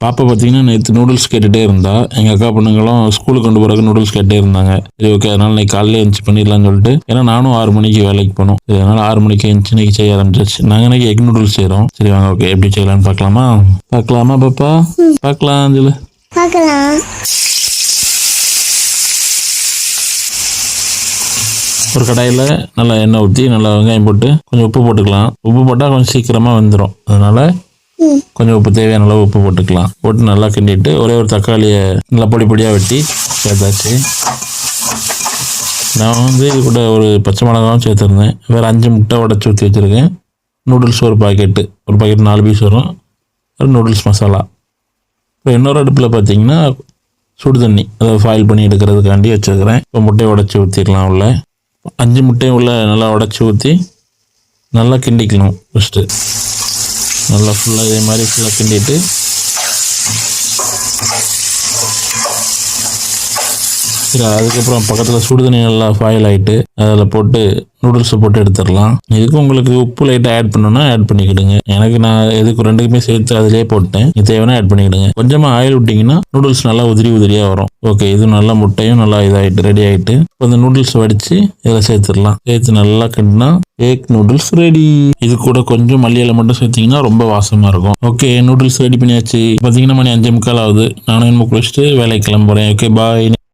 பாப்பா பார்த்தீங்கன்னா நேற்று நூடுல்ஸ் கேட்டுகிட்டே இருந்தா. எங்கள் அக்கா பொண்ணுங்களும் ஸ்கூலுக்கு கொண்டு போகிறக்கு நூடுல்ஸ் கேட்டே இருந்தாங்க. சரி ஓகே, அதனால் இன்னைக்கு காலையில் எழுந்துச்சு பண்ணிடலாம்னு சொல்லிட்டு, ஏன்னா நானும் 6 மணிக்கு வேலைக்கு போகணும். சரி, அதனால் 6 மணிக்கு எழுந்துச்சு இன்னைக்கு செய்ய ஆரம்பிச்சிச்சு. நாங்கள் இன்னைக்கு எக் நூடுல்ஸ் செய்கிறோம். சரி வாங்க, ஓகே எப்படி செய்யலாம்னு பார்க்கலாமா பாப்பா? பார்க்கலாம் சொல்லு. ஒரு கடாயில் நல்லா எண்ணெய் ஊற்றி நல்லா வெங்காயம் போட்டு கொஞ்சம் உப்பு போட்டுக்கலாம். உப்பு போட்டால் கொஞ்சம் சீக்கிரமாக வெந்துடும். அதனால் கொஞ்சம் உப்பு, தேவையான அளவு உப்பு போட்டுக்கலாம். போட்டு நல்லா கிண்டிட்டு ஒரே ஒரு தக்காளியை நல்லா பொடி பொடியாக வெட்டி சேர்த்தாச்சு. நான் இது கூட ஒரு பச்சை மிளகாவும் சேர்த்துருந்தேன். வேறு 5 முட்டை உடச்சி ஊற்றி வச்சுருக்கேன். நூடுல்ஸ் ஒரு பாக்கெட் 4 பீஸ் வரும். ஒரு நூடுல்ஸ் மசாலா. இப்போ இன்னொரு அடுப்பில் பார்த்தீங்கன்னா சுடு தண்ணி, அதை ஃபாயில் பண்ணி எடுக்கிறதுக்காண்டி வச்சுருக்கிறேன். இப்போ முட்டையை உடச்சி ஊற்றிக்கலாம். உள்ள 5 முட்டையும் உள்ள நல்லா உடச்சி ஊற்றி நல்லா கிண்டிக்கணும். ஃபஸ்ட்டு நல்லா ஃபுல்லாக இதே மாதிரி ஃபுல்லாக கிண்டிட்டு சரி, அதுக்கப்புறம் பக்கத்தில் சுடுதண்ணி நல்லா ஃபாயில் ஆகிட்டு அதில் போட்டு நூடுல்ஸை போட்டு எடுத்துடலாம். இதுக்கு உங்களுக்கு உப்பு லைட்டாக ஆட் பண்ணணும்னா ஆட் பண்ணிக்கிடுங்க. நான் எதுக்கு 2க்குமே சேர்த்து அதிலே போட்டேன். இது தேவைன்னா ஆட் பண்ணிக்கிடுங்க. கொஞ்சமாக ஆயில் விட்டிங்கன்னா நூடுல்ஸ் நல்லா உதிரியாக வரும். ஓகே, இது நல்லா முட்டையும் நல்லா இதாகிட்டு ரெடி ஆகிட்டு இப்போ இந்த நூடுல்ஸ் வடித்து இதில் சேர்த்துடலாம். சேர்த்து நல்லா கிண்டினா எக் நூடுல்ஸ் ரெடி. இது கூட கொஞ்சம் மல்லி இலை மட்டும் சேர்த்திங்கன்னா ரொம்ப வாசமாக இருக்கும். ஓகே, நூடுல்ஸ் ரெடி பண்ணியாச்சு. பார்த்தீங்கன்னா மணி 5:45 ஆகுது. நானும் குளிச்சுட்டு வேலைக்கு கிளம்புறேன். ஓகே, பாய்.